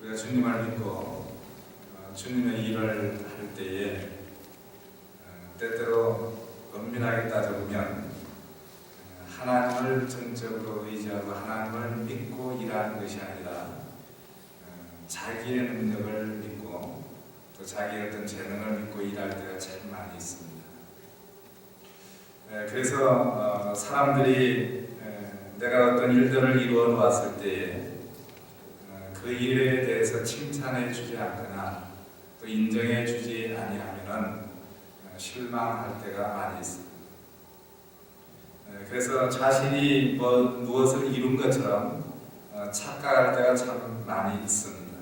우리가 주님을 믿고 주님의 일을 할 때에 때때로 엄밀하게 따져보면 하나님을 전적으로 의지하고 하나님을 믿고 일하는 것이 아니라 자기의 능력을 믿고 또 자기의 어떤 재능을 믿고 일할 때가 제일 많이 있습니다. 그래서 사람들이 내가 어떤 일들을 이루어 놓았을 때에 그 일에 대해서 칭찬해 주지 않거나 또 인정해 주지 아니하면은 실망할 때가 많이 있습니다. 그래서 자신이 무엇을 이룬 것처럼 착각할 때가 참 많이 있습니다.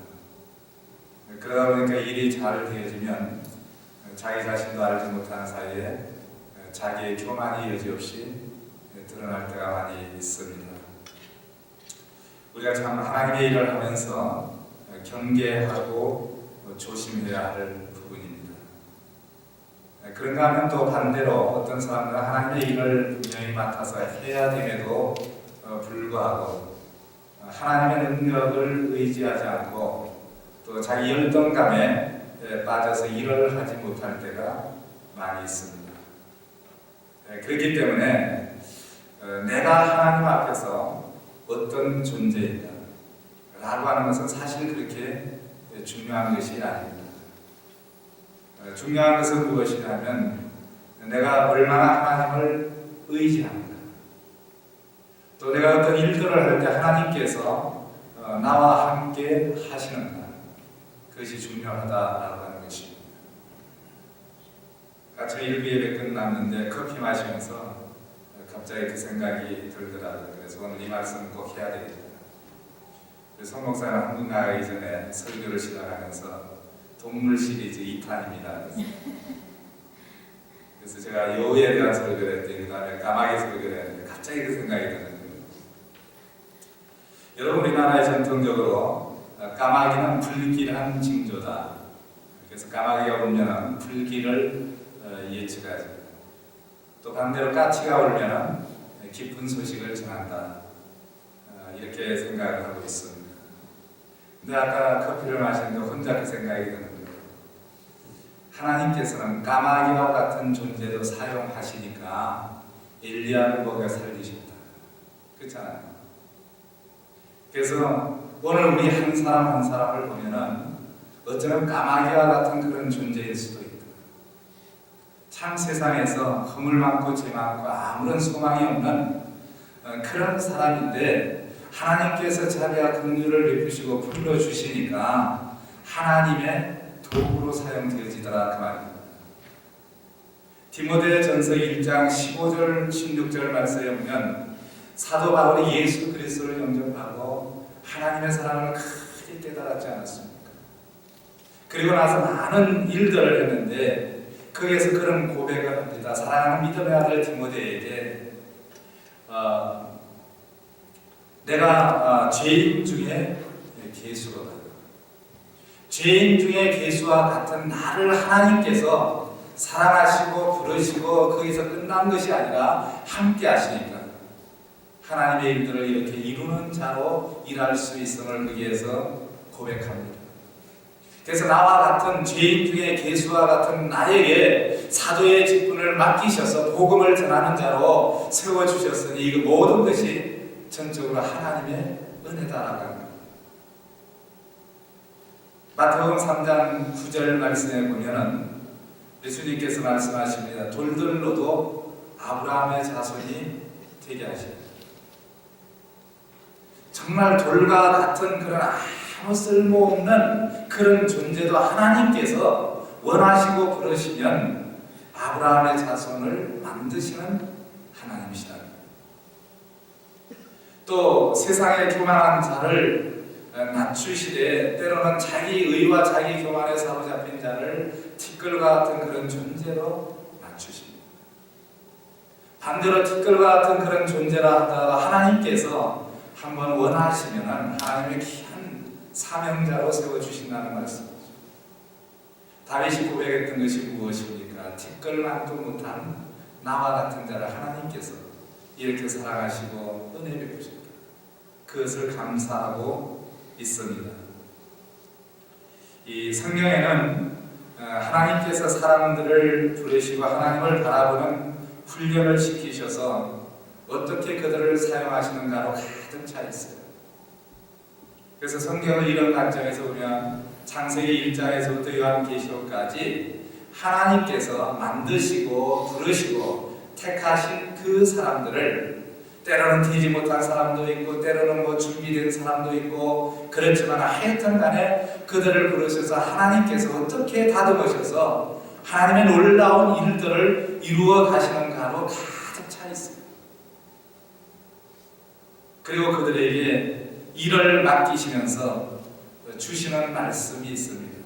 그러다 보니까 일이 잘 되어지면 자기 자신도 알지 못하는 사이에 자기의 교만이 여지없이 드러날 때가 많이 있습니다. 우리가 참 하나님의 일을 하면서 경계하고 조심해야 할 부분입니다. 그런가 하면 또 반대로 어떤 사람들은 하나님의 일을 분명히 맡아서 해야 됨에도 불구하고 하나님의 능력을 의지하지 않고 또 자기 열등감에 빠져서 일을 하지 못할 때가 많이 있습니다. 그렇기 때문에 내가 하나님 앞에서 어떤 존재인가 라고 하는 것은 사실 그렇게 중요한 것이 아닙니다. 중요한 것은 무엇이냐면 내가 얼마나 하나님을 의지하는가, 또 내가 어떤 일들을 할 때 하나님께서 나와 함께 하시는가, 그것이 중요하다라고 하는 것입니다. 아침 일부 예배 끝났는데 커피 마시면서 갑자기 그 생각이 들더라고요. 그래서 오늘 이 말씀 꼭 해야 되겠다. 송 목사는 한국 나가기 전에 설교를 시작하면서 동물 시리즈 2탄입니다. 그래서 제가 여우에 대한 설교를 했더니 그 다음에 까마귀 설교를 했는데 갑자기 그 생각이 드는 거예요. 여러분, 우리나라에 전통적으로 까마귀는 불길한 징조다. 그래서 까마귀가 울면 불길을 예측하죠. 또 반대로 까치가 울면 기쁜 소식을 전한다. 이렇게 생각을 하고 있습니다. 근데 아까 커피를 마시는데 혼자 그 생각이 드는 거예요. 하나님께서는 까마귀와 같은 존재도 사용하시니까 엘리야를 먹여 살리셨다. 그렇잖아요. 그래서 오늘 우리 한 사람 한 사람을 보면은 어쩌면 까마귀와 같은 그런 존재일 수도 있다. 참 세상에서 허물 많고 죄 많고 아무런 소망이 없는 그런 사람인데 하나님께서 자비와 긍휼을 베푸시고 풀어주시니까 하나님의 도구로 사용되어지더라, 그 말입니다. 디모데전서 1장 15절 16절 말씀에 보면 사도 바울이 예수 그리스도를 영접하고 하나님의 사랑을 크게 깨달았지 않았습니까? 그리고 나서 많은 일들을 했는데 거기에서 그런 고백을 합니다. 사랑하는 믿음의 아들 디모데에게 내가 죄인 중에 괴수로다. 죄인 중에 괴수와 같은 나를 하나님께서 사랑하시고 부르시고 거기서 끝난 것이 아니라 함께 하시니까 하나님의 일들을 이렇게 이루는 자로 일할 수 있음을 거기에서 고백합니다. 그래서 나와 같은 죄인 중에 괴수와 같은 나에게 사도의 직분을 맡기셔서 복음을 전하는 자로 세워주셨으니 이 모든 것이 전적으로 하나님의 은혜다라고 합니다. 마태복음 3장 9절 말씀에 보면은 예수님께서 말씀하십니다. 돌들로도 아브라함의 자손이 되게 하시다. 정말 돌과 같은 그런 아무 쓸모없는 그런 존재도 하나님께서 원하시고 부르시면 아브라함의 자손을 만드시는 하나님이시다. 또 세상에 교만한 자를 낮추시되 때로는 자기 의와 자기 교만에 사로잡힌 자를 티끌과 같은 그런 존재로 낮추십니다. 반대로 티끌과 같은 그런 존재라 하다가 하나님께서 한번 원하시면 하나님의 귀한 사명자로 세워주신다는 말씀이죠. 다윗이 고백했던 것이 무엇입니까? 티끌만도 못한 나와 같은 자를 하나님께서 이렇게 사랑하시고 은혜 베푸셨다. 그것을 감사하고 있습니다. 이 성경에는 하나님께서 사람들을 부르시고 하나님을 바라보는 훈련을 시키셔서 어떻게 그들을 사용하시는가로 가득 차 있어요. 그래서 성경을 이런 관점에서 보면 창세기 1장에서부터 요한계시록까지 하나님께서 만드시고 부르시고 택하신 그 사람들을 때로는 되지 못한 사람도 있고 때로는 준비된 사람도 있고 그렇지만 하여튼 간에 그들을 부르셔서 하나님께서 어떻게 다듬으셔서 하나님의 놀라운 일들을 이루어 가시는가로 가득 차 있습니다. 그리고 그들에게 일을 맡기시면서 주시는 말씀이 있습니다.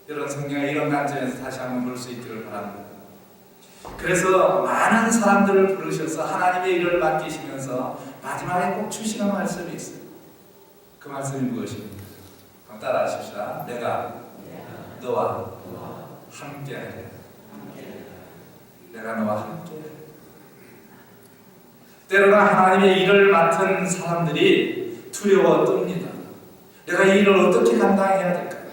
여러분 성경의 이런 관점에서 다시 한번 볼 수 있기를 바랍니다. 그래서 많은 사람들을 부르셔서 하나님의 일을 맡기시면서 마지막에 꼭 주시는 말씀이 있어요. 그 말씀이 무엇입니까? 한번 따라 하십시다. 내가 너와 함께하리라. 내가 너와 함께하리라. 때로는 하나님의 일을 맡은 사람들이 두려워 떱니다. 내가 이 일을 어떻게 감당해야 될까?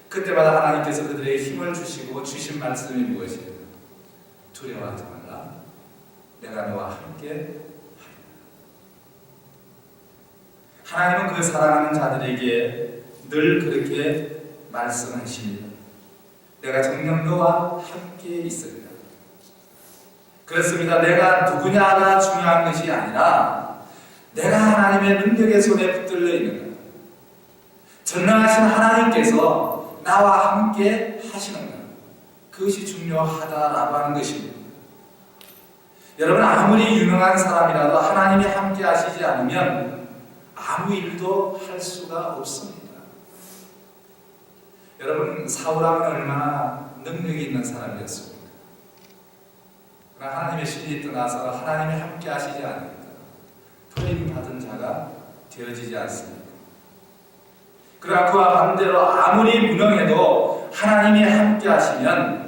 그때마다 하나님께서 그들에게 힘을 주시고 주신 말씀이 무엇이에요? 두려워하지 말라. 내가 너와 함께 하리라. 하나님은 그 사랑하는 자들에게 늘 그렇게 말씀하십니다. 내가 정녕 너와 함께 있으리라. 그렇습니다. 내가 누구냐가 중요한 것이 아니라 내가 하나님의 능력의 손에 붙들려 있는 것. 전능하신 하나님께서 나와 함께 하시는 것. 그것이 중요하다라고 하는 것입니다. 여러분 아무리 유능한 사람이라도 하나님이 함께 하시지 않으면 아무 일도 할 수가 없습니다. 여러분 사울왕은 얼마나 능력이 있는 사람이었습니까? 그러나 하나님의 신이 떠나서 하나님이 함께 하시지 않으니까 버림받은 자가 되어지지 않습니다. 그러나 그와 반대로 아무리 무능해도 하나님이 함께 하시면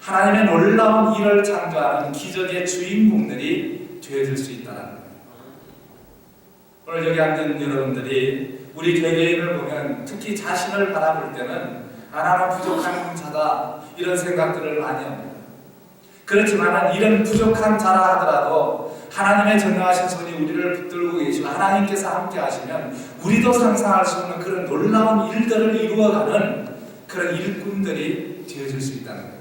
하나님의 놀라운 일을 창조하는 기적의 주인공들이 되어질 수 있다는 거예요. 오늘 여기 앉은 여러분들이 우리 개개인을 보면 특히 자신을 바라볼 때는 나는 부족한 자다 이런 생각들을 많이 합니다. 그렇지만 이런 부족한 자라 하더라도 하나님의 전능하신 손이 우리를 붙들고 계시고 하나님께서 함께 하시면 우리도 상상할 수 없는 그런 놀라운 일들을 이루어가는 그런 일꾼들이 되어질 수 있다는 거예요.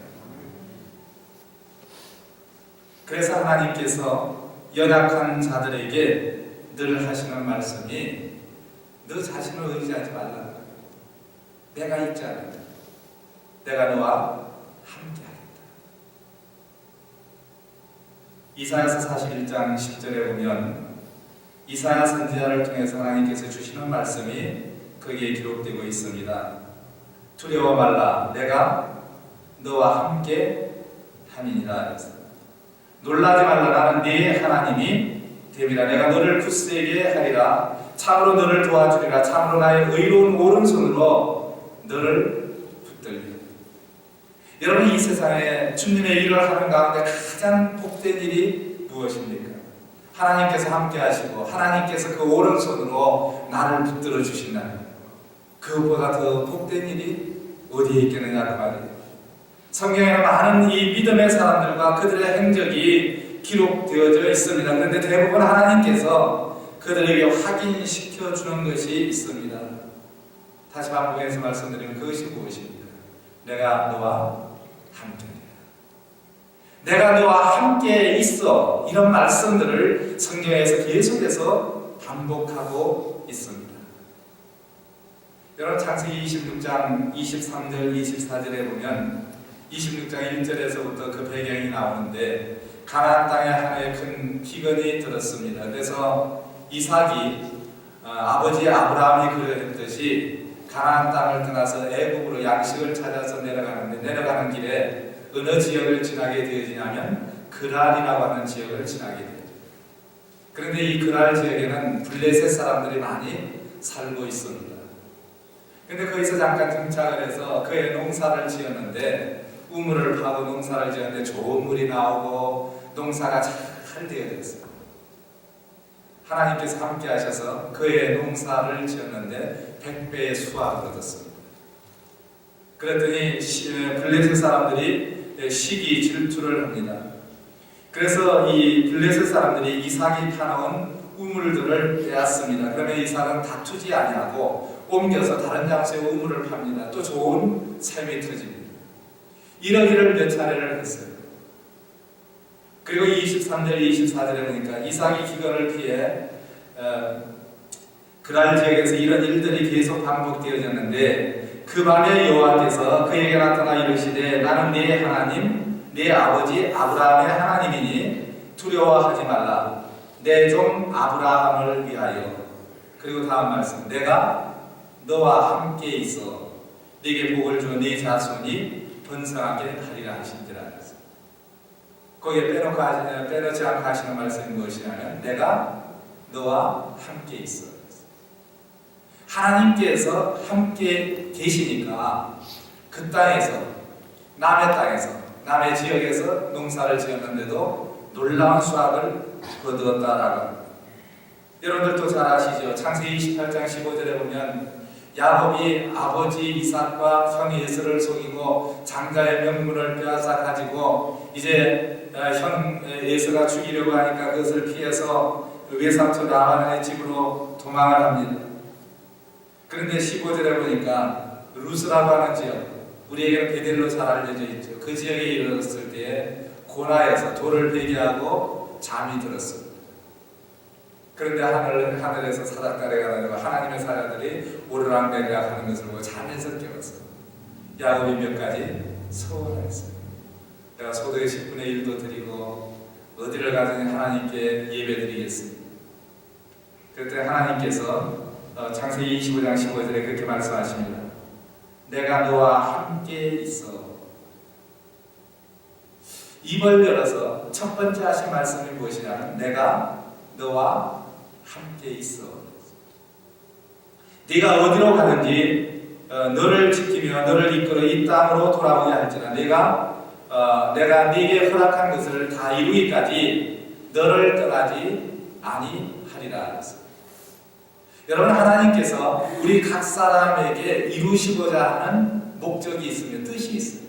그래서 하나님께서 연약한 자들에게 늘 하시는 말씀이 너 자신을 의지하지 말라는 거예요. 내가 있잖아. 내가 너와 함께하겠다. 이사야서 41장 10절에 보면 이사야 선지자를 통해서 하나님께서 주시는 말씀이 거기에 기록되고 있습니다. 두려워 말라. 내가 너와 함께 함이니라. 놀라지 말라. 나는 네 하나님이 됨이라. 내가 너를 굳세게 하리라. 참으로 너를 도와주리라. 참으로 나의 의로운 오른손으로 너를 붙들리라. 여러분 이 세상에 주님의 일을 하는 가운데 가장 복된 일이 무엇입니까? 하나님께서 함께 하시고 하나님께서 그 오른손으로 나를 붙들어 주신다는 그것보다 더 복된 일이 어디에 있겠느냐 그 말이에요. 성경에는 많은 이 믿음의 사람들과 그들의 행적이 기록되어져 있습니다. 그런데 대부분 하나님께서 그들에게 확인시켜 주는 것이 있습니다. 다시 반복해서 말씀드리면 그것이 무엇입니까? 내가 너와 함께 내가 너와 함께 있어. 이런 말씀들을 성경에서 계속해서 반복하고 있습니다. 여러분 창세기 26장 23절 24절에 보면 26장 1절에서부터 그 배경이 나오는데 가나안 땅에 하나의 큰 기근이 들었습니다. 그래서 이삭이 아버지 아브라함이 그랬듯이 가나안 땅을 떠나서 애굽으로 양식을 찾아서 내려가는 길에 어느 지역을 지나게 되어지냐면 그랄이라고 하는 지역을 지나게 되죠. 그런데 이 그랄 지역에는 블레셋 사람들이 많이 살고 있습니다. 그런데 거기서 잠깐 정착을 해서 그의 농사를 지었는데 우물을 파고 농사를 지었는데 좋은 물이 나오고 농사가 잘 되어졌어요. 하나님께서 함께 하셔서 그의 농사를 지었는데 100배의 수확을 얻었습니다. 그랬더니 블레셋 사람들이 시기 질투를 합니다. 그래서 이 블레셋 사람들이 이삭이 파놓은 우물들을 빼앗습니다. 그러면 이삭은 다투지 아니하고 옮겨서 다른 장소에 우물을 팝니다. 또 좋은 삶이 터집니다. 이러기를 몇 차례를 했어요. 그리고 23절, 24절에 보니까 이삭이 기근을 피해 그랄 지역에서 이런 일들이 계속 반복되어졌는데 그 밤에 여호와께서 그에게 나타나 이르시되 나는 네 하나님 네 아버지 아브라함의 하나님이니 두려워하지 말라. 내 종 아브라함을 위하여. 그리고 다음 말씀 내가 너와 함께 있어 네게 복을 주어 네 자손이 번성하게 하리라 하신지라. 거기에 빼놓지 않고 하시는 말씀이 무엇이냐면 내가 너와 함께 있어. 하나님께서 함께 계시니까 그 땅에서 남의 땅에서 남의 지역에서 농사를 지었는데도 놀라운 수확을 거두었다라고 합니다. 여러분들도 잘 아시죠? 창세기 28장 15절에 보면 야곱이 아버지 이삭과 형 에서를 속이고 장자의 명분을 빼앗아 가지고 이제 형 에서가 죽이려고 하니까 그것을 피해서 외삼촌 라반의 집으로 도망을 합니다. 그런데 15절에 보니까 루스라고 하는 지역, 우리에게는 베델로 잘 알려져 있죠. 그 지역에 이르렀을 때에 고나에서 돌을 베개하고 잠이 들었습니다. 그런데 하늘에서 사닥다리가 나고 하나님의 사자들이 오르락내리락 하는 것을 보고 잠에서 깨웠어요. 야곱이 몇 가지 소원했어요. 내가 소득의 10분의 1도 드리고 어디를 가든지 하나님께 예배드리겠습니다. 그때 하나님께서 창세기 25장 15절에 그렇게 말씀하십니다. 내가 너와 함께 있어. 입을 열어서 첫 번째 하신 말씀이 무엇이냐면 내가 너와 함께 있어. 네가 어디로 가든지 너를 지키며 너를 이끌어 이 땅으로 돌아오게 할지라 내가 네게 허락한 것을 다 이루기까지 너를 떠나지 아니하리라. 여러분 하나님께서 우리 각 사람에게 이루시고자 하는 목적이 있으며 뜻이 있어요.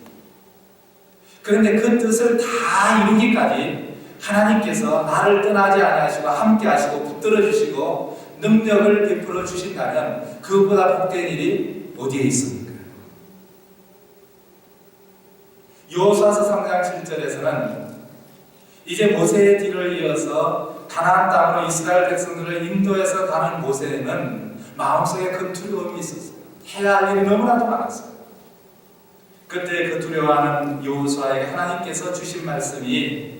그런데 그 뜻을 다 이루기까지 하나님께서 나를 떠나지 아니하시고 함께 하시고 붙들어 주시고 능력을 베풀어 주신다면 그것보다 복된 일이 어디에 있습니까? 여호수아서 3장 7절에서는 이제 모세의 뒤를 이어서 가나안 땅으로 이스라엘 백성들을 인도해서 가는 모세는 마음속에 큰 두려움이 있었어요. 해야 할 일이 너무나도 많았어요. 그때 그 두려워하는 여호수아에게 하나님께서 주신 말씀이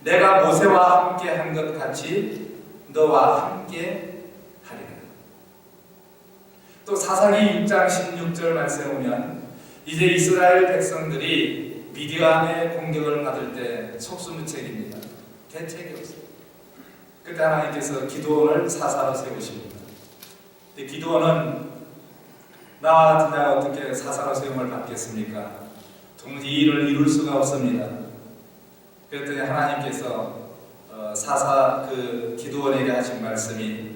내가 모세와 함께 한 것 같이 너와 함께 하리라. 또 사사기 6장 16절 말씀에 보면 이제 이스라엘 백성들이 미디안의 공격을 받을 때 속수무책입니다. 대책이 없어요. 그때 하나님께서 기드온을 사사로 세우십니다. 기드온은 나와 같은 자가 어떻게 사사로 세움을 받겠습니까? 도무지 일을 이룰 수가 없습니다. 그랬더니 하나님께서 사사 기드온에게 하신 말씀이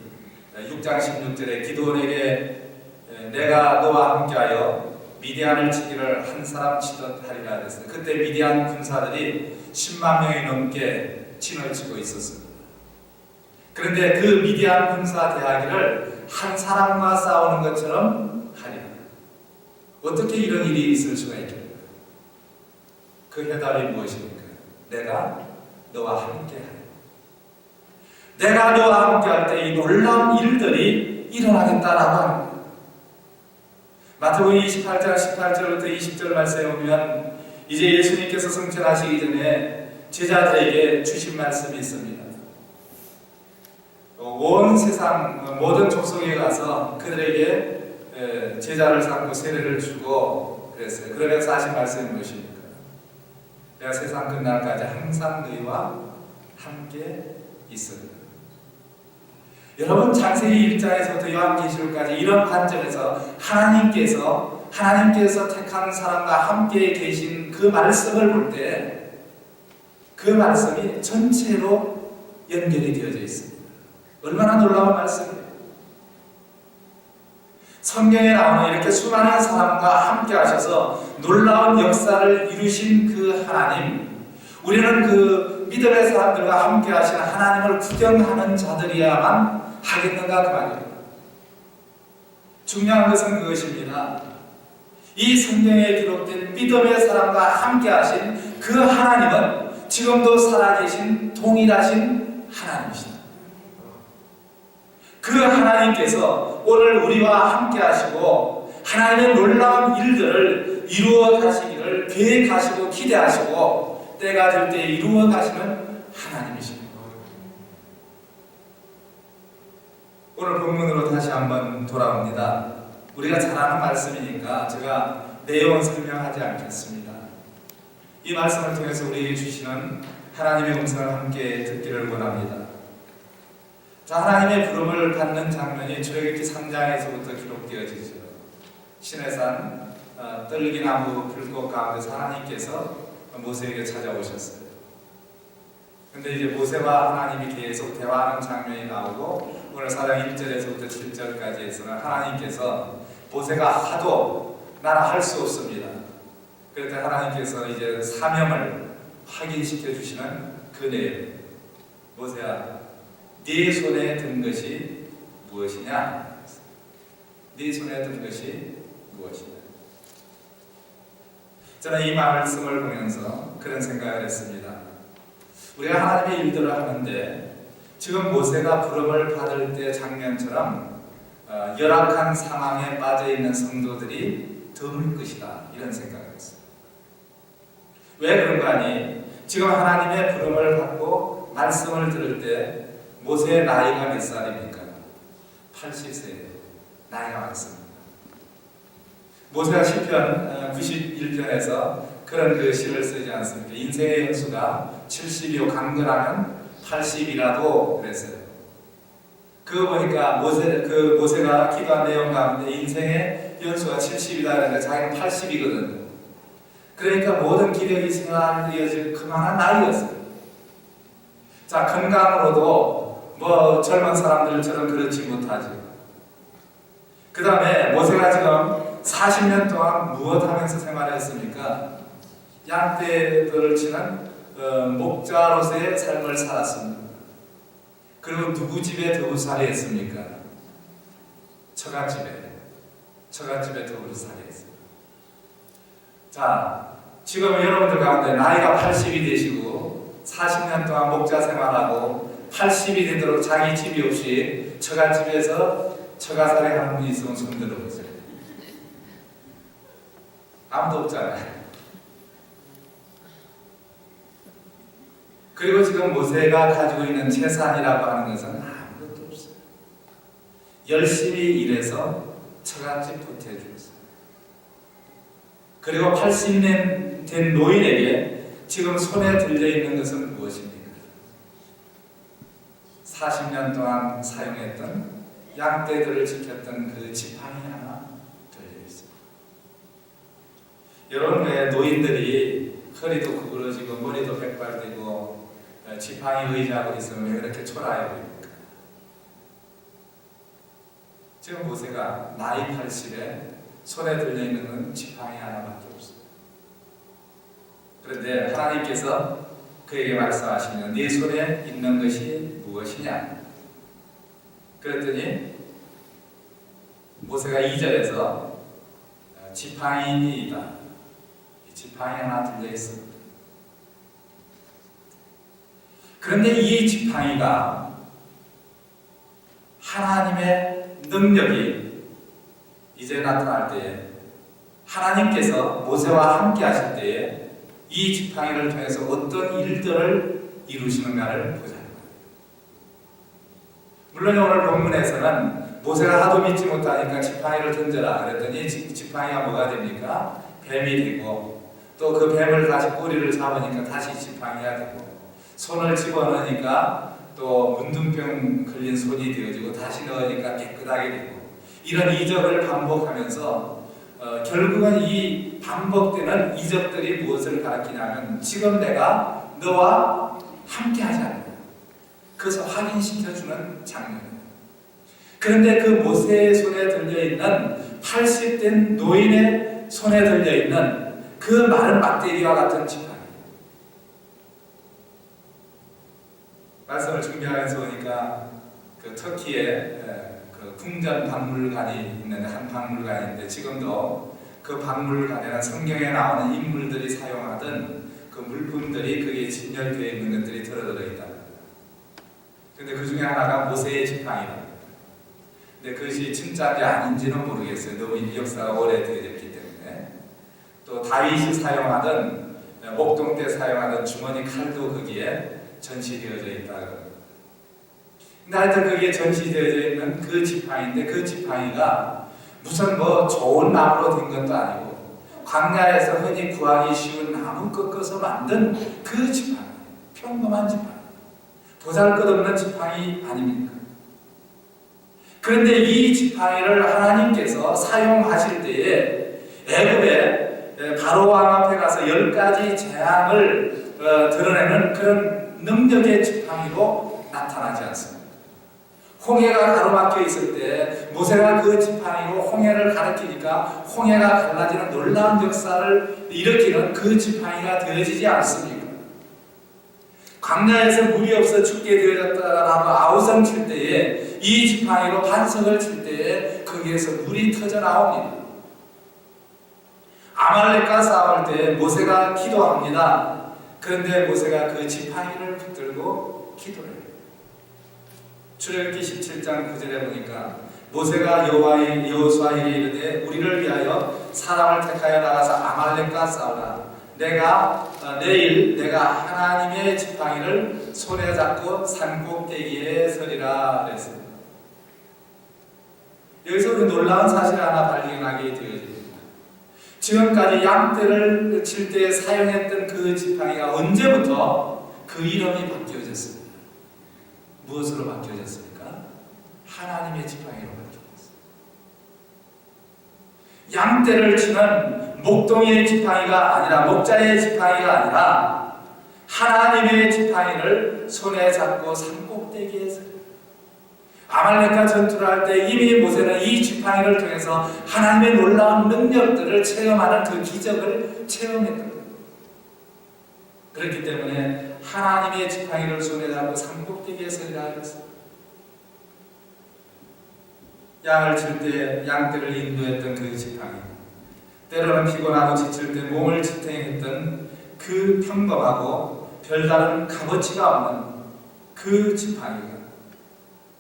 6장 16절에 기드온에게 내가 너와 함께하여 미디안을 치기를 한 사람 치듯 하리라 그랬어요. 그때 미디안 군사들이 10만 명이 넘게 진을 치고 있었습니다. 그런데 그 미디안 군사 대하기를 한 사람과 싸우는 것처럼 하리라. 어떻게 이런 일이 있을 수가 있겠는가? 그 해답이 무엇입니까? 내가 너와 함께하리. 내가 너와 함께할 때 이 놀라운 일들이 일어나겠다라고 합니다. 마태복음 28장 18절부터 20절 말씀에 보면 이제 예수님께서 승천하시기 전에 제자들에게 주신 말씀이 있습니다. 온 세상 모든 족속에 가서 그들에게 제자를 삼고 세례를 주고 그랬어요. 그러면서 하신 말씀이 무엇입니까? 내가 세상 끝날까지 항상 너희와 함께 있으리라. 여러분 창세기 1장에서부터 요한계시록까지 이런 관점에서 하나님께서 택한 사람과 함께 계신 그 말씀을 볼 때 그 말씀이 전체로 연결이 되어져 있습니다. 얼마나 놀라운 말씀이에요. 성경에 나오는 이렇게 수많은 사람과 함께 하셔서 놀라운 역사를 이루신 그 하나님, 우리는 그 믿음의 사람들과 함께 하시는 하나님을 구경하는 자들이야만 하겠는가 그 말이에요. 중요한 것은 그것입니다. 이 성경에 기록된 믿음의 사람과 함께 하신 그 하나님은 지금도 살아계신 동일하신 하나님이십니다. 그 하나님께서 오늘 우리와 함께 하시고 하나님의 놀라운 일들을 이루어 가시기를 계획하시고 기대하시고 때가 될 때 이루어 가시는 하나님이십니다. 오늘 본문으로 다시 한번 돌아옵니다. 우리가 잘 아는 말씀이니까 제가 내용은 설명하지 않겠습니다. 이 말씀을 통해서 우리에게 주시는 하나님의 음성을 함께 듣기를 원합니다. 자, 하나님의 부름을 받는 장면이 출애굽기 3장에서부터 기록되어지죠. 시내산 떨기나무 불꽃 가운데서 하나님께서 모세에게 찾아오셨어요. 근데 이제 모세와 하나님이 계속 대화하는 장면이 나오고 오늘 4장 1절에서부터 7절까지에서는 하나님께서 모세가 하도 나는 할 수 없습니다. 그럴 때 하나님께서 이제 사명을 확인시켜 주시는 그 내용. 모세야, 네 손에 든 것이 무엇이냐? 네 손에 든 것이 무엇이냐? 저는 이 말씀을 보면서 그런 생각을 했습니다. 우리가 하나님의 일들을 하는데 지금 모세가 부름을 받을 때 장면처럼 열악한 상황에 빠져있는 성도들이 드물 것이다, 이런 생각을 했어요. 왜 그런가 하니 지금 하나님의 부름을 받고 말씀을 들을 때 모세의 나이가 몇 살입니까? 80세예요. 나이가 많습니다. 모세가 시편 91편에서 그런 그 시를 쓰지 않습니까? 인생의 연수가 70이요 강건하면 80이라도 그랬어요. 그거 보니까 모세가 기도한 내용 가운데 인생의 연수가 70이다 그러는데 자기는 80이거든. 그러니까 모든 기력이 생활되어질 그만한 나이였어요. 자, 건강으로도 뭐 젊은 사람들처럼 그렇지 못하지. 그 다음에 모세가 지금 40년 동안 무엇 하면서 생활했습니까? 양떼들을 치는 목자로서의 삶을 살았습니다. 그리고 누구 집에 더부살이 했습니까? 처갓집에 더부살이 했습니다. 자, 지금 여러분들 가운데 나이가 80이 되시고 40년 동안 목자 생활하고 80이 되도록 자기 집이 없이 처갓집에서 처가살이 하는 분이 있으면 손 들어보세요. 아무도 없잖아요. 그리고 지금 모세가 가지고 있는 재산이라고 하는 것은 아무것도 없어요. 열심히 일해서 처갓집 보태주었어요. 그리고 80년 된 노인에게 지금 손에 들려있는 것은 무엇입니까? 40년 동안 사용했던 양떼들을 지켰던 그 지팡이 하나 들려있습니다. 여러분, 왜 노인들이 허리도 구부러지고 머리도 백발되고 지팡이 의지하고 있으면 왜 그렇게 초라해 보입니까? 지금 모세가 나이 80에 손에 들려있는 건 지팡이 하나밖에 없어요. 그런데 하나님께서 그에게 말씀하시면 네 손에 있는 것이 무엇이냐? 그랬더니 모세가 2절에서 지팡이이다. 지팡이 하나 들려있습니다. 그런데 이 지팡이가 하나님의 능력이 이제 나타날 때에 하나님께서 모세와 함께 하실 때에 이 지팡이를 통해서 어떤 일들을 이루시는가를 보자. 물론 오늘 본문에서는 모세가 하도 믿지 못하니까 지팡이를 던져라 그랬더니 지팡이가 뭐가 됩니까? 뱀이 되고 또 그 뱀을 다시 꼬리를 잡으니까 다시 지팡이가 되고 손을 집어넣으니까 또 문둥병 걸린 손이 되어지고 다시 넣으니까 깨끗하게 되고 이런 이적을 반복하면서 결국은 이 반복되는 이적들이 무엇을 가리키냐면 지금 내가 너와 함께 하지 않느냐. 그것을 확인시켜주는 장면이에요. 그런데 그 모세의 손에 들려있는 80된 노인의 손에 들려있는 그 마른 막대기와 같은 지팡이. 말씀을 준비하면서 보니까 그 터키에 그 궁전 박물관이 있는데, 한 박물관인데 지금도 그 박물관에는 성경에 나오는 인물들이 사용하던 그 물품들이 거기에 진열되어 있는 것들이 들어들어 있다. 근데 그 중에 하나가 모세의 지팡이다. 근데 그것이 진짜인지 아닌지는 모르겠어요. 너무 이 역사가 오래되었기 때문에. 또 다윗이 사용하던, 목동 때 사용하던 주머니 칼도 거기에 전시되어져 있다. 근데 하여튼 거기에 전시되어져 있는 그 지팡이인데, 그 지팡이가 무슨 뭐 좋은 나무로 된 것도 아니고 광야에서 흔히 구하기 쉬운 나무 꺾어서 만든 그 지팡이, 평범한 지팡이, 보잘것없는 지팡이 아닙니까? 그런데 이 지팡이를 하나님께서 사용하실 때에 애굽의 바로 왕 앞에 가서 10가지 재앙을 드러내는 그런 능력의 지팡이로 나타나지 않습니다. 홍해가 가로막혀 있을 때 모세가 그 지팡이로 홍해를 가리키니까 홍해가 갈라지는 놀라운 역사를 일으키는 그 지팡이가 되어지지 않습니까? 광야에서 물이 없어 죽게 되어졌다라고 아우성 칠 때에 이 지팡이로 반석을 칠 때에 거기에서 물이 터져 나옵니다. 아말렉과 싸울 때 모세가 기도합니다. 그런데 모세가 그 지팡이를 붙들고 기도를 해요. 출애굽기 17장 9절에 보니까 모세가 여호수아에게 이르되 우리를 위하여 사람을 택하여 나가서 아말렉과 싸우라. 내일 내가 하나님의 지팡이를 손에 잡고 산꼭대기에 서리라 그랬습니다. 여기서 우리 놀라운 사실 하나 발견하게 되어집니다. 지금까지 양떼를 칠 때 사용했던 그 지팡이가 언제부터 그 이름이 바뀌어졌습니다. 무엇으로 바뀌어졌습니까? 하나님의 지팡이로 바뀌어졌습니다. 양떼를 치는 목동이의 지팡이가 아니라, 목자의 지팡이가 아니라 하나님의 지팡이를 손에 잡고 산꼭대기에 서요. 아말렉과 전투를 할 때 이미 모세는 이 지팡이를 통해서 하나님의 놀라운 능력들을 체험하는 그 기적을 체험했던 거예요. 그렇기 때문에 하나님의 지팡이를 손에 잡고 산꼭대기에 서리라 했어요. 양을 칠 때 양떼를 인도했던 그 지팡이, 때로는 피곤하고 지칠 때 몸을 지탱했던 그 평범하고 별다른 값어치가 없는 그 지팡이가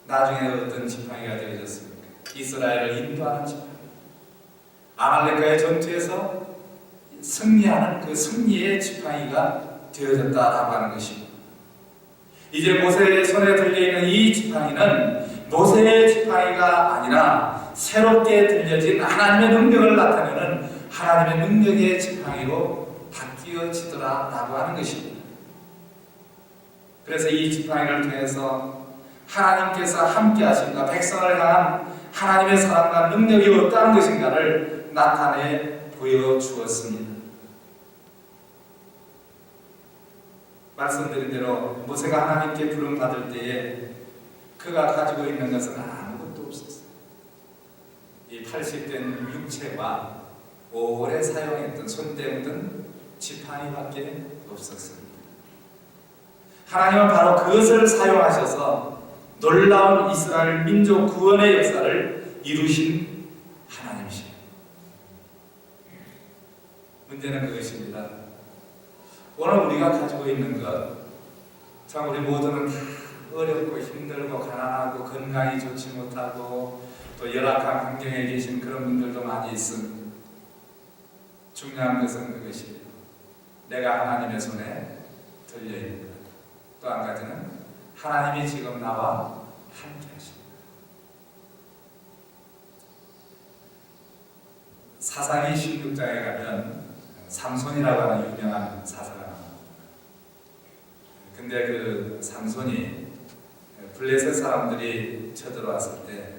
나중에 어떤 지팡이가 되어졌습니까? 이스라엘을 인도하는 지팡이, 아말렉과의 전투에서 승리하는 그 승리의 지팡이가 되어졌다라고 하는 것입니다. 이제 모세의 손에 들려있는 이 지팡이는 모세의 지팡이가 아니라 새롭게 들려진 하나님의 능력을 나타내는 하나님의 능력의 지팡이로 바뀌어지더라라고 하는 것입니다. 그래서 이 지팡이를 통해서 하나님께서 함께 하신가, 백성을 향한 하나님의 사랑과 능력이 어떠한 것인가를 나타내 보여주었습니다. 말씀드린 대로 모세가 하나님께 부름받을 때에 그가 가지고 있는 것은 아무것도 없었어요. 이 80된 육체와 오래 사용했던 손때 묻은 지팡이밖에 없었습니다. 하나님은 바로 그것을 사용하셔서 놀라운 이스라엘 민족 구원의 역사를 이루신 하나님이십니다. 문제는 그것입니다. 오늘 우리가 가지고 있는 것, 참 우리 모두는 다 어렵고 힘들고 가난하고 건강이 좋지 못하고 또 열악한 환경에 계신 그런 분들도 많이 있습니다. 중요한 것은 그것입니다. 내가 하나님의 손에 들려있는 것. 또 한 가지는 하나님이 지금 나와 함께 하십니다. 사사기 16장에 가면 삼손이라고 하는 유명한 사사가 나옵니다. 근데 그 삼손이 블레셋 사람들이 쳐들어왔을 때,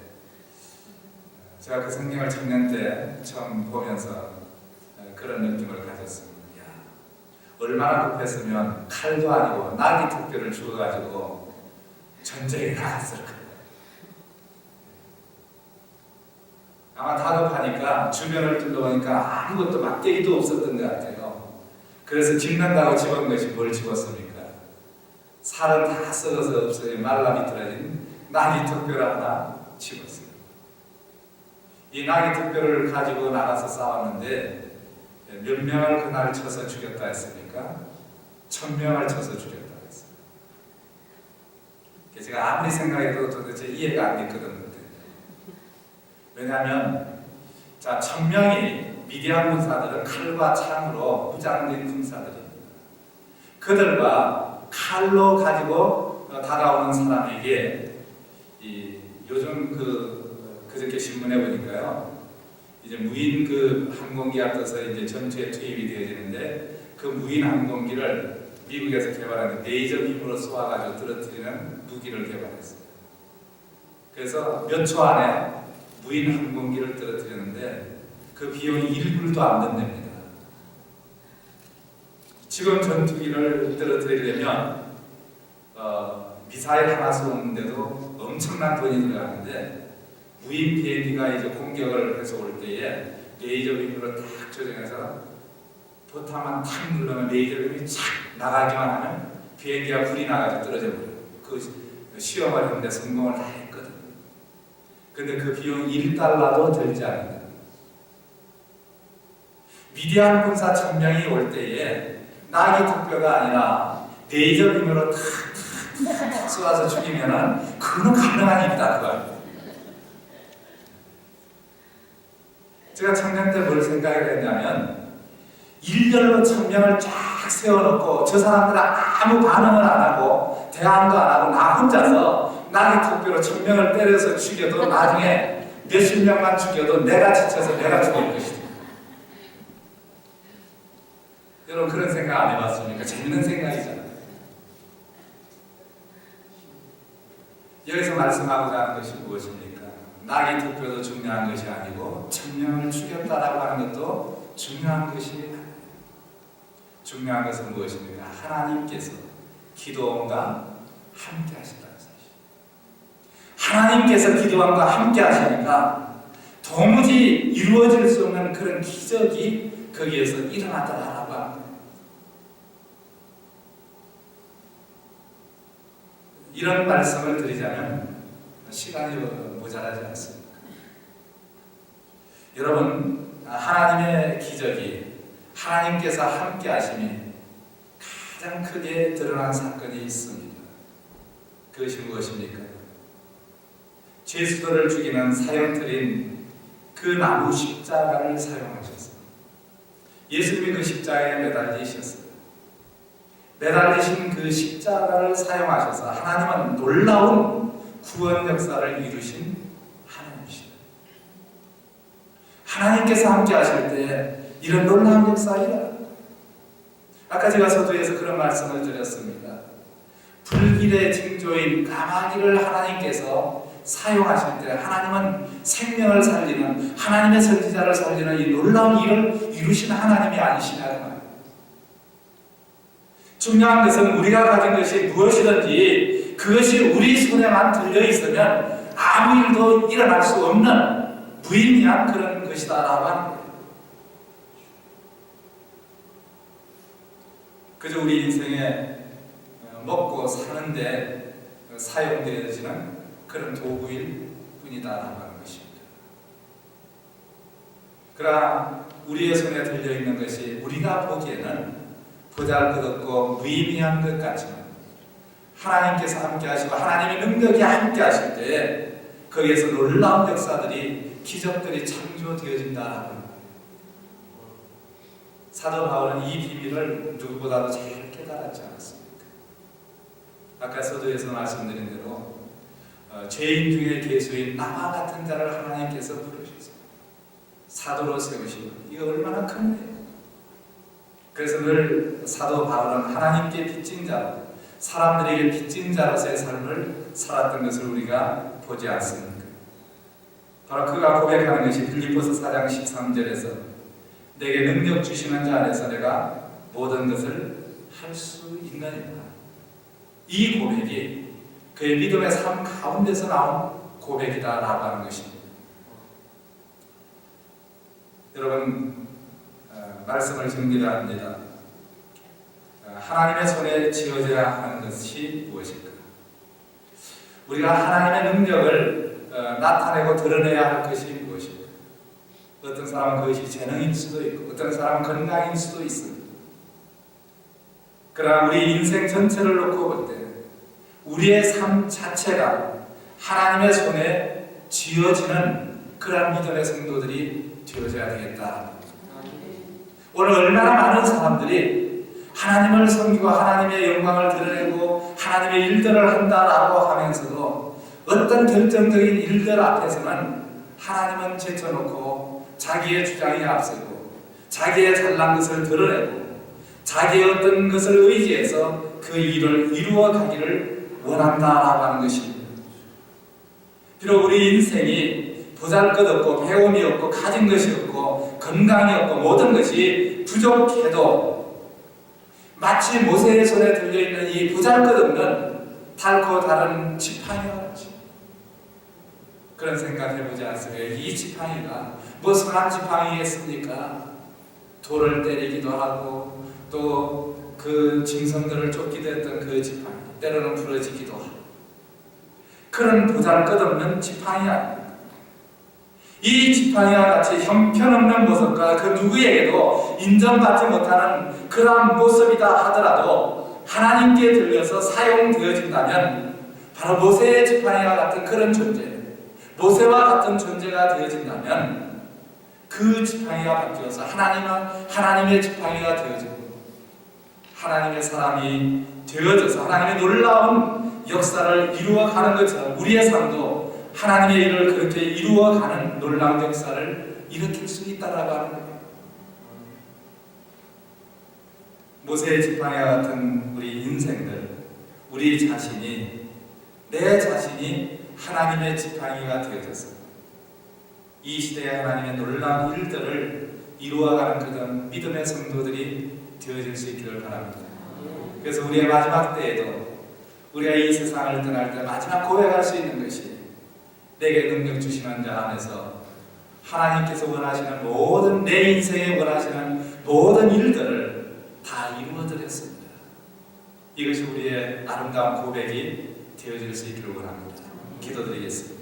제가 그 성경을 청년 때 처음 보면서 그런 느낌을 가졌습니다. 야, 얼마나 급했으면 칼도 아니고 나귀 특별을 주어가지고 전쟁에 나갔을 거예요. 아마 다급하니까 주변을 둘러보니까 아무것도 막대기도 없었던 것 같아요. 그래서 집는다고 집은 것이 뭘 집었습니까? 살은 다 썩어서 없어져 말라 비틀어진 나귀 턱뼈를 하나 집었어요. 이 나귀 턱뼈를 가지고 나가서 싸웠는데 몇 명을 그날 쳐서 죽였다 했습니까? 1000명을 쳐서 죽였다 했어요. 제가 아무리 생각해도 도대체 이해가 안 됐거든요. 왜냐하면 자 1000명이 미디안 군사들은 칼과 창으로 무장된 군사들입니다. 그들과 칼로 가지고 다가오는 사람에게 요즘 그저께 신문에 보니까요, 이제 무인 항공기가 떠서 이제 전투에 투입이 되어지는데 그 무인 항공기를 미국에서 개발한 레이저 빔으로 쏘아가지고 떨어뜨리는 무기를 개발했어요. 그래서 몇 초 안에 무인 항공기를 떨어뜨렸는데 그 비용이 1불도 안 든답니다. 지금 전투기를 떨어뜨리려면 미사일 하나 쏘는데도 엄청난 돈이 들어가는데 무인 비행기가 이제 공격을 해서 올 때에 레이저 빔으로 딱 조정해서 버튼만 탁 누르면 레이저 빔이 착 나가기만 하면 비행기가 불이 나가지고 떨어져 버려요. 그 시험을 했는데 성공을 다 했거든. 근데 그 비용 1달러도 들지 않는다. 미디안 군사 1000명이 올 때에 나귀 턱뼈가 아니라 레이저 빔으로 탁 쏘아서 죽이면은 그거는 가능한 일이다 그거. 제가 청년 때 뭘 생각을 했냐면 일렬로 1000명을 쫙 세워놓고 저 사람들은 아무 반응을 안 하고 대안도 안 하고 나 혼자서 나귀 턱뼈로 1000명을 때려서 죽여도 나중에 몇십 명만 죽여도 내가 지쳐서 내가 죽을 것이다. 여러분 그런 생각 안 해봤습니까? 재밌는 생각이잖아요. 여기서 말씀하고자 하는 것이 무엇입니까? 나귀 턱뼈도 중요한 것이 아니고 1000명을 죽였다라고 하는 것도 중요한 것이 아니에요. 중요한 것은 무엇입니까? 하나님께서 기도원과 함께 하신다는 사실. 하나님께서 기도원과 함께 하시니까 도무지 이루어질 수 없는 그런 기적이 거기에서 일어나더라라고 합니다. 이런 말씀을 드리자면 시간이 모자라지 않습니다. 여러분, 하나님의 기적이 하나님께서 함께 하심이 가장 크게 드러난 사건이 있습니다. 그것이 무엇입니까? 죄수들을 죽이는 사형틀인 그 나무 십자가를 사용하셨습니다. 예수님이 그 십자가에 매달리셨어요. 매달리신 그 십자가를 사용하셔서 하나님은 놀라운 구원 역사를 이루신 하나님이십니다. 하나님께서 함께 하실 때 이런 놀라운 역사이다. 아까 제가 서두에서 그런 말씀을 드렸습니다. 불길의 징조인 까마귀를 하나님께서 사용하실 때 하나님은 생명을 살리는 하나님의 선지자를 살리는 이 놀라운 일을 이루신 하나님이 아니시냐는 말이에요. 중요한 것은 우리가 가진 것이 무엇이든지 그것이 우리 손에만 들려있으면 아무 일도 일어날 수 없는 무의미한 그런 것이다라고 하는 거예요. 그저 우리 인생에 먹고 사는데 사용되어지는 그런 도구일 뿐이다라고 하는 것입니다. 그러나 우리의 손에 들려있는 것이 우리가 보기에는 보잘것없고 무의미한 것 같지만 하나님께서 함께 하시고 하나님의 능력이 함께 하실 때 거기에서 놀라운 역사들이 기적들이 창조되어진다라는 거예요. 사도 바울은 이 비밀을 누구보다도 잘 깨달았지 않았습니까? 아까 서두에서 말씀드린 대로 죄인 중에 계수인 나와 같은 자를 하나님께서 부르셔서 사도로 세우시고 이거 얼마나 큰 일이에요. 그래서 늘 사도 바울은 하나님께 빚진 자로 사람들에게 빚진 자로서의 삶을 살았던 것을 우리가 보지 않습니까? 바로 그가 고백하는 것이 빌립보서 4장 13절에서 내게 능력 주시는 자 안에서 내가 모든 것을 할 수 있느니라. 이 고백이 그의 믿음의 삶 가운데서 나온 고백이다라고 하는 것입니다. 여러분 말씀을 정리합니다. 하나님의 손에 쥐어져야 하는 것이 무엇일까? 우리가 하나님의 능력을 나타내고 드러내야 할 것이 무엇일까? 어떤 사람은 그것이 재능일 수도 있고 어떤 사람은 건강일 수도 있습니다. 그러나 우리 인생 전체를 놓고 볼 때 우리의 삶 자체가 하나님의 손에 쥐어지는 그런 믿음의 성도들이 되어져야 되겠다. 오늘 얼마나 많은 사람들이 하나님을 섬기고 하나님의 영광을 드러내고 하나님의 일들을 한다라고 하면서도 어떤 결정적인 일들 앞에서는 하나님은 제쳐놓고 자기의 주장이 앞서고 자기의 잘난 것을 드러내고 자기의 어떤 것을 의지해서 그 일을 이루어 가기를 원한다라고 하는 것입니다. 비록 우리 인생이 보잘것없고 배움이 없고 가진 것이 없고 건강이 없고 모든 것이 부족해도 마치 모세의 손에 들려있는 이 보잘것없는 닳고 다른 지팡이와 같이 그런 생각 해보지 않습니까? 이 지팡이가 뭐 선한 지팡이겠습니까? 돌을 때리기도 하고 또 그 짐승들을 쫓기도 했던 그 지팡이 때로는 부러지기도 하고 그런 보잘것없는 지팡이 아닙니까? 이 지팡이와 같이 형편없는 모습과 그 누구에게도 인정받지 못하는 그러한 모습이다 하더라도 하나님께 들려서 사용되어진다면 바로 모세의 지팡이와 같은 그런 존재, 모세와 같은 존재가 되어진다면 그 지팡이가 바뀌어서 하나님의 지팡이가 되어지고 하나님의 사람이 되어져서 하나님의 놀라운 역사를 이루어가는 것처럼 우리의 삶도 하나님의 일을 그렇게 이루어가는 놀라운 역사를 일으킬 수 있다라고 하는 거예요. 모세의 지팡이와 같은 우리 인생들, 우리 자신이 내 자신이 하나님의 지팡이가 되어져서 이 시대에 하나님의 놀라운 일들을 이루어가는 그런 믿음의 성도들이 되어질 수 있기를 바랍니다. 그래서 우리의 마지막 때에도 우리가 이 세상을 떠날 때 마지막 고백할 수 있는 것이 내게 능력 주시는 자 안에서 하나님께서 원하시는 모든 내 인생에 원하시는 모든 일들을 다 이루어드렸습니다. 이것이 우리의 아름다운 고백이 되어질 수 있기를 원합니다. 기도드리겠습니다.